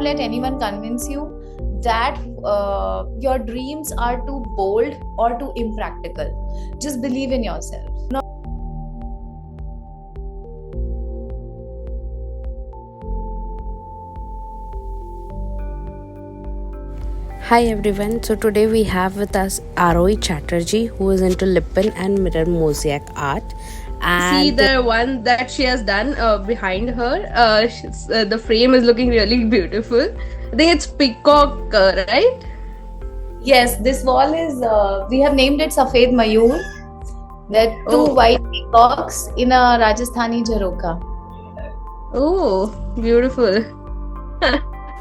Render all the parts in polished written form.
not let anyone convince you that your dreams are too bold or too impractical. Just believe in yourself. Hi everyone, so today we have with us Arohi Chatterjee, who is into Lippen and mirror mosaic art. See the one that she has done behind her. The frame is looking really beautiful. I think it's peacock, right? Yes, this wall is, we have named it Safed Mayur. There are two white peacocks in a Rajasthani Jharoka. Oh, beautiful.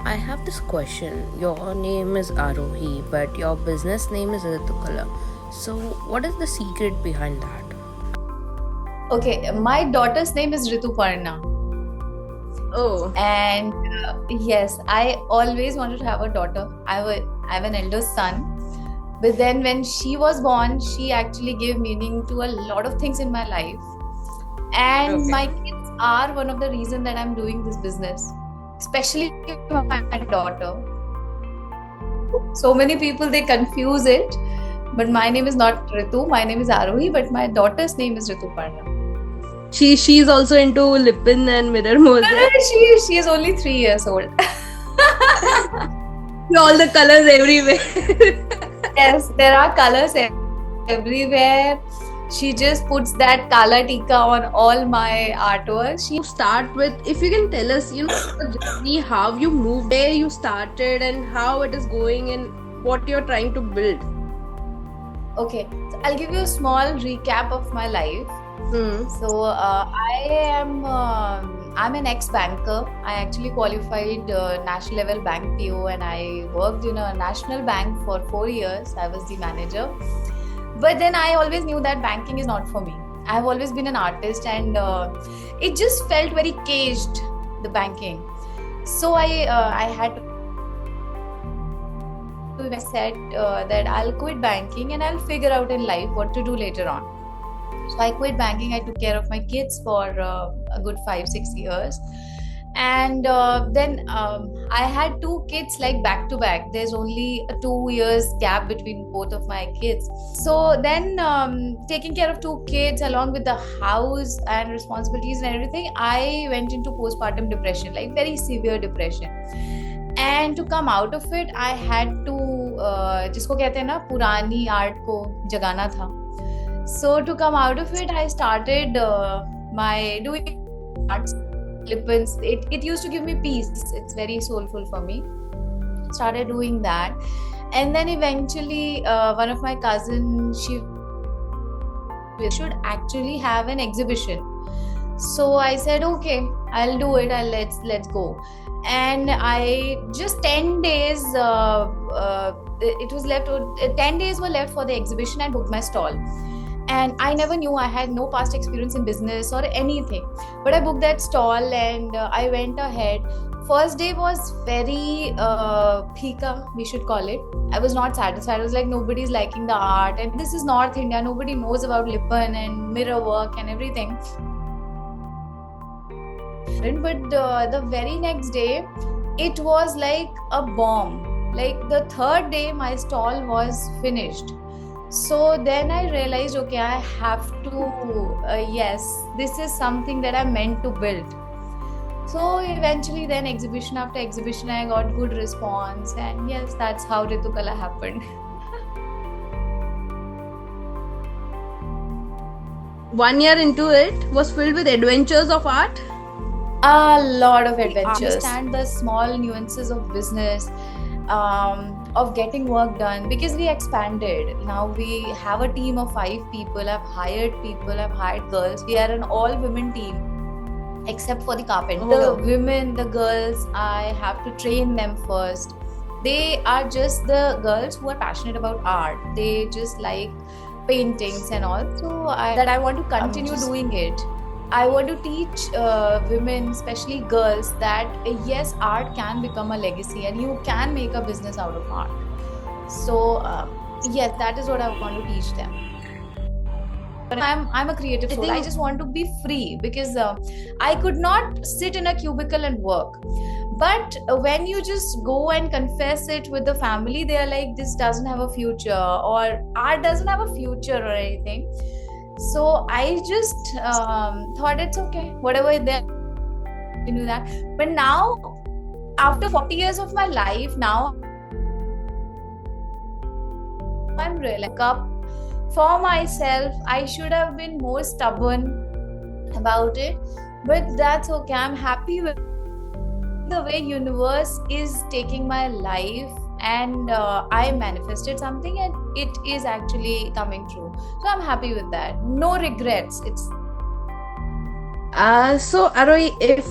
I have this question. Your name is Arohi, but your business name is Ritukala. So, what is the secret behind that? Okay, my daughter's name is Rituparna. Oh. And yes, I always wanted to have a daughter. I have an elder son. But then when she was born, she actually gave meaning to a lot of things in my life. And my kids are one of the reasons that I'm doing this business. Especially my daughter. So many people, they confuse it. But my name is not Ritu. My name is Arohi. But my daughter's name is Rituparna. She's also into Lippen and mirror mosaic. She is only 3 years old. All the colors everywhere. Yes, there are colors everywhere. She just puts that Kala Tika on all my artwork. She start with, if you can tell us, how you moved, where you started, and how it is going, and what you're trying to build. Okay, so I'll give you a small recap of my life. So I'm an ex-banker. I actually qualified national level bank PO, and I worked in a national bank for 4 years. I was the manager. But then I always knew that banking is not for me. I have always been an artist, and it just felt very caged, the banking. So I had to said that I'll quit banking and I'll figure out in life what to do later on. So I quit banking. I took care of my kids for a good 5-6 years. And then I had 2 kids like back to back. There's only a 2 years gap between both of my kids. So then taking care of 2 kids along with the house and responsibilities and everything, I went into postpartum depression, like very severe depression. And to come out of it, I had to जिसको कहते हैं ना पुरानी art को जगाना था. So to come out of it, I started my doing arts. Lippens. It used to give me peace. It's very soulful for me. Started doing that, and then eventually one of my cousins, she should actually have an exhibition. So I said, okay, I'll do it. Let's go. And I just 10 days. It was left. 10 days were left for the exhibition. I booked my stall. And I never knew, I had no past experience in business or anything. But I booked that stall and I went ahead. First day was very phika, we should call it. I was not satisfied. I was like, nobody's liking the art. And this is North India. Nobody knows about Lippen and mirror work and everything. But the very next day, it was like a bomb. Like the third day, my stall was finished. So then I realized, okay, I have to, yes, this is something that I'm meant to build. So eventually then exhibition after exhibition, I got good response. And yes, that's how Ritukala happened. 1 year into it was filled with adventures of art. A lot of adventures. Understand the small nuances of business. Of getting work done, because we expanded. Now we have a team of 5 people. I've hired people, I've hired girls. We are an all-women team except for the carpenter. The women, the girls, I have to train them first. They are just the girls who are passionate about art. They just like paintings and all. So I want to continue doing it. I want to teach women, especially girls, that yes, art can become a legacy and you can make a business out of art. So yes, that is what I want to teach them. I'm a creative soul. I just want to be free because I could not sit in a cubicle and work. But when you just go and confess it with the family, they are like, this doesn't have a future, or art doesn't have a future or anything. So I just thought it's okay, whatever they do that. But now, after 40 years of my life, now I'm really up for myself. I should have been more stubborn about it, but that's okay. I'm happy with the way universe is taking my life, and I manifested something and it is actually coming true. So I'm happy with that. No regrets. It's So Arohi, if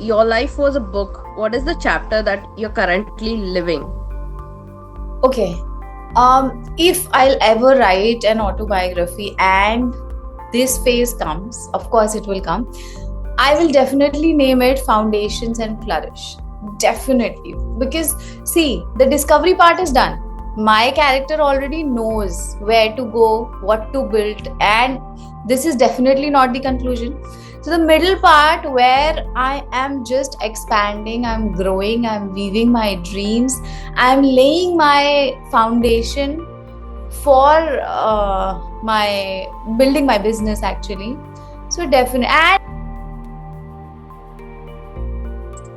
your life was a book, what is the chapter that you're currently living? okay. If I'll ever write an autobiography and this phase comes, of course it will come, I will definitely name it Foundations and Flourish. Definitely. Because see, the discovery part is done. My character already knows where to go, what to build, and this is definitely not the conclusion. So, the middle part where I am just expanding, I'm growing, I'm weaving my dreams, I'm laying my foundation for my building my business actually. So, definitely. And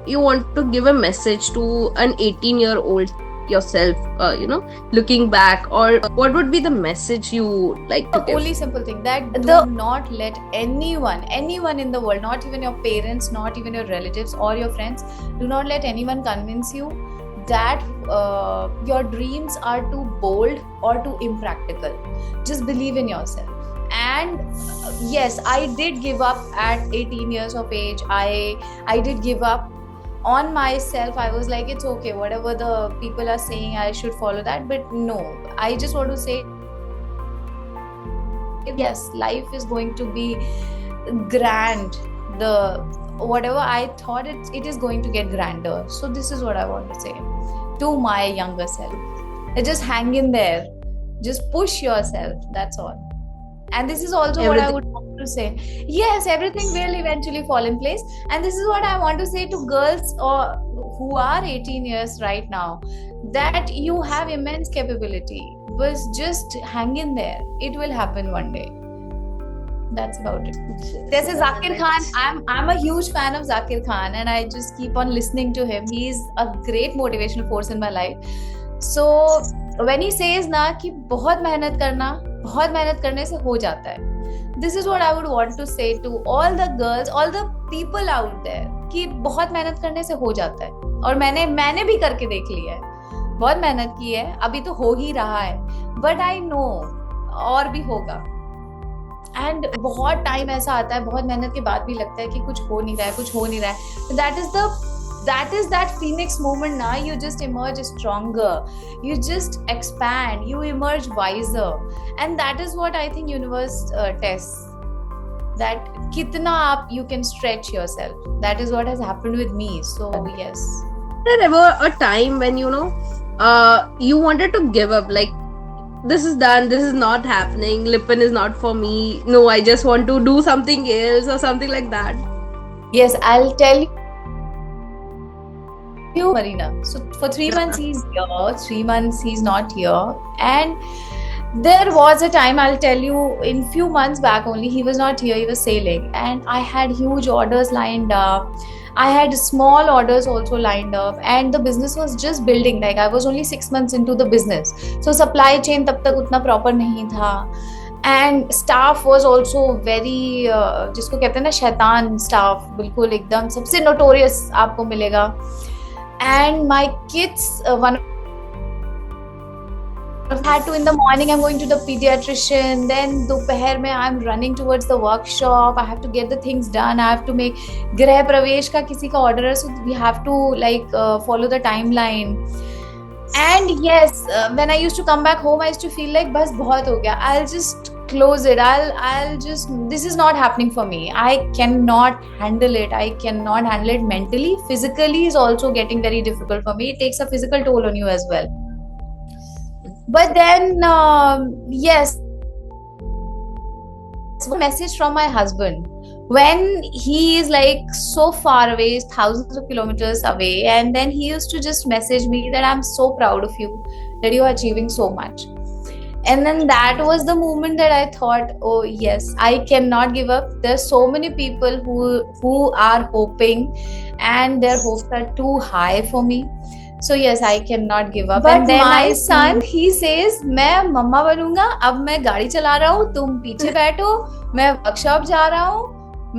You want to give a message to an 18-year-old yourself, looking back, or what would be the message you like to the give? only simple thing that do not let anyone in the world, not even your parents, not even your relatives or your friends, do not let anyone convince you that your dreams are too bold or too impractical. Just believe in yourself. And yes, I did give up at 18 years of age. I did give up on myself. I was like, it's okay, whatever the people are saying, I should follow that. But no, I just want to say, yes, life is going to be grand. The whatever I thought, it is going to get grander. So this is what I want to say to my younger self. Just hang in there, just push yourself, that's all. And this is also what I would want to say. Yes, everything will eventually fall in place. And this is what I want to say to girls who are 18 years right now, that you have immense capability, but just hang in there. It will happen one day. That's about it. This is Zakir Khan. I'm a huge fan of Zakir Khan, and I just keep on listening to him. He's a great motivational force in my life. So when he says ना कि बहुत मेहनत करने से हो जाता है, this is what I would want to say to all the girls, all the people out there, कि बहुत मेहनत करने से हो जाता है. और मैंने भी करके देख लिया है, बहुत मेहनत की है, अभी तो हो ही रहा है, but I know और भी होगा. एंड बहुत टाइम ऐसा आता है, बहुत मेहनत के बाद भी लगता है कि कुछ हो नहीं रहा है. That is that phoenix moment now. You just emerge stronger, you just expand, you emerge wiser, and that is what I think universe tests, that kitna you can stretch yourself. That is what has happened with me. So yes. Was there ever a time when you wanted to give up, like, this is done, this is not happening, Lipin is not for me, no, I just want to do something else, or something like that? Yes, I'll tell you, Marina. So for 3 months he's here, 3 months he's not here, and there was a time, I'll tell you, in few months back only, he was not here, he was sailing, and I had huge orders lined up. I had small orders also lined up, and the business was just building. Like, I was only 6 months into the business, so supply chain tab tak utna proper nahi tha, and staff was also very जिसको कहते हैं ना शैतान staff, बिल्कुल एकदम सबसे notorious आपको मिलेगा. And my kids, one had to, in the morning I'm going to the pediatrician, then दोपहर में I'm running towards the workshop, I have to get the things done, I have to make गृह प्रवेश का किसी का order है, so we have to like follow the timeline. And yes, when I used to come back home, I used to feel like बस बहुत हो गया, I'll just close it, I'll just, this is not happening for me, I cannot handle it, mentally. Physically is also getting very difficult for me. It takes a physical toll on you as well. But then yes, a message from my husband when he is like so far away, thousands of kilometers away, and then he used to just message me that I'm so proud of you, that you are achieving so much. And then that was the moment that I thought, oh yes, I cannot give up. There's so many people who are hoping, and their hopes are too high for me. So yes, I cannot give up. But And then my my son, he says, मैं मम्मा बनूंगा, अब मैं गाड़ी चला रहा हूँ, तुम पीछे बैठो, मैं वर्कशॉप जा रहा हूँ,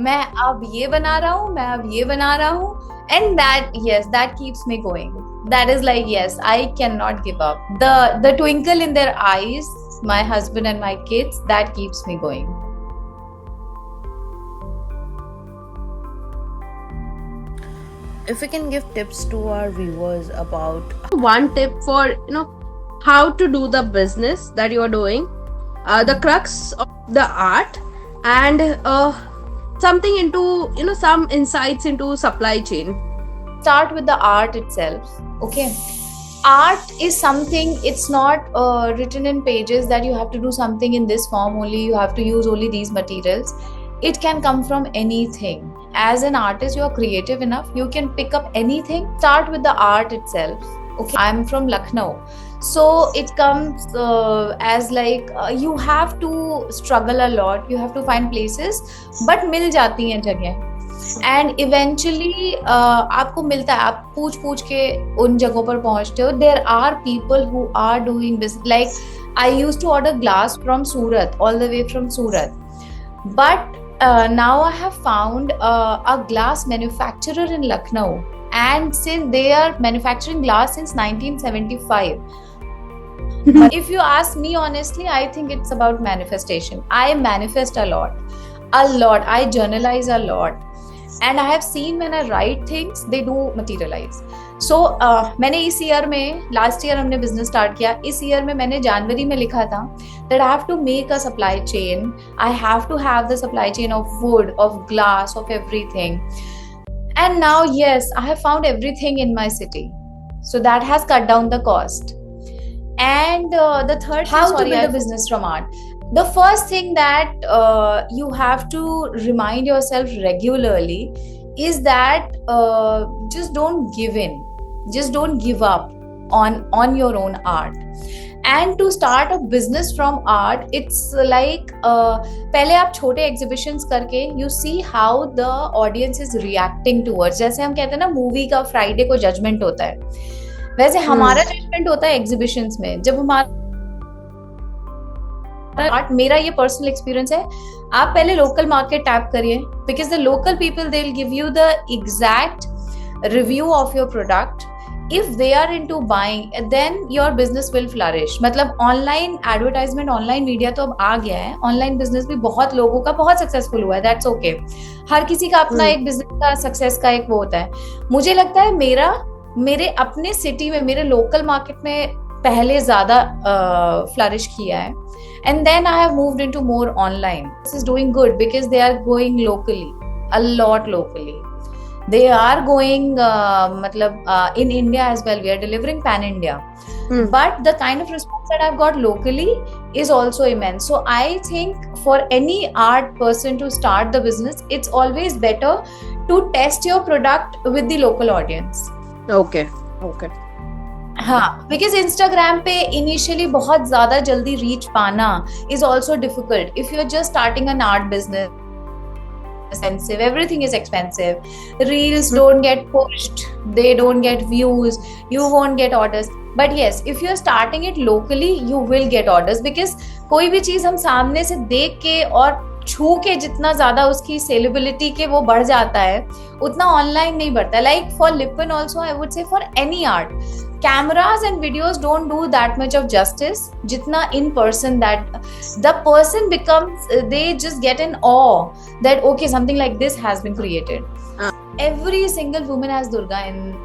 मैं अब ये बना रहा हूँ, मैं अब ये बना रहा हूँ. And that, yes, that keeps me going. That is like, yes, I cannot give up. The twinkle in their eyes, my husband and my kids, that keeps me going. If we can give tips to our viewers about one tip for how to do the business that you are doing, the crux of the art, and something into some insights into supply chain. Start with the art itself. Okay, art is something, it's not written in pages that you have to do something in this form only, you have to use only these materials. It can come from anything. As an artist, you are creative enough, you can pick up anything. Start with the art itself. Okay, I'm from Lucknow, so it comes as like you have to struggle a lot, you have to find places, but मिल जाती हैं जगह. And eventually आपको मिलता है, आप पूछ पूछ के उन जगहों पर पहुंचते हो. There are people who are doing business. Like I used to order glass from Surat, all the way from Surat, but now I have found a glass manufacturer in Lucknow, and since they are manufacturing glass since 1975. But if you ask me honestly, I think it's about manifestation. I manifest a lot. I journalize a lot, and I have seen when I write things, they do materialize. So मैंने इस year में, last year हमने business start किया, इस year में मैंने जनवरी में लिखा था that I have to make a supply chain. I have to have the supply chain of wood, of glass, of everything. And now, yes, I have found everything in my city. So that has cut down the cost. And the third, how to build a business from art. The first thing that you have to remind yourself regularly is that just don't give in. Just don't give up on your own art. And to start a business from art, it's like पहले आप छोटे exhibitions करके you see how the audience is reacting towards. जैसे हम कहते हैं ना, movie का फ्राइडे को जजमेंट होता है, वैसे हमारा जजमेंट होता है एग्जीबिशंस में. जब हमारा आर्ट, मेरा ये पर्सनल एक्सपीरियंस है, आप पहले लोकल मार्केट टैप करिए, because the local people they will give you the exact review of your product. if they are into buying, then your business will flourish. मतलब ऑनलाइन एडवर्टाइजमेंट, ऑनलाइन मीडिया तो अब आ गया है, online business भी बहुत लोगों का बहुत सक्सेसफुल हुआ है, दैट्स ओके. हर किसी का अपना एक बिजनेस का सक्सेस का एक वो होता है. मुझे लगता है मेरे अपने सिटी में, मेरे लोकल मार्केट में पहले ज्यादा फ्लरिश किया है, and then I have moved into more online. This is doing good because they are going locally, a lot locally. They are going in India as well. We are delivering pan India. But the kind of response that I've got locally is also immense. So I think for any art person to start the business, it's always better to test your product with the local audience. Okay. हाँ, because Instagram पे initially बहुत ज़्यादा जल्दी reach पाना is also difficult. If you're just starting an art business, expensive, everything is expensive. Reels don't get pushed, they don't get views, you won't get orders. But yes, if you're starting it locally, you will get orders, because कोई भी चीज़ हम सामने से देख के और छू के जितना ज्यादा उसकी सेलेबिलिटी के वो बढ़ जाता है, उतना ऑनलाइन नहीं बढ़ता. Like for लिपन also, I would say for any art, cameras and videos don't do that much of justice jitna in person, that the person becomes, they just get an awe that okay, something like this has been created. Every single woman has Durga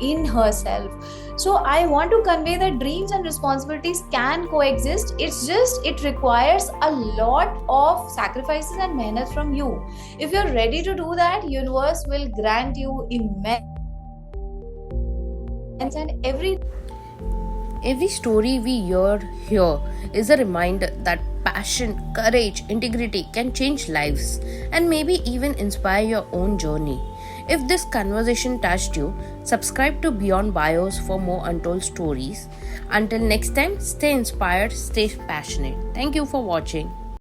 in herself. So I want to convey that dreams and responsibilities can coexist. It's just, it requires a lot of sacrifices and mehnat from you. If you're ready to do that, universe will grant you immense and every. Every story we hear here is a reminder that passion, courage, integrity can change lives and maybe even inspire your own journey. If this conversation touched you, subscribe to Beyond Bios for more untold stories. Until next time, stay inspired, stay passionate. Thank you for watching.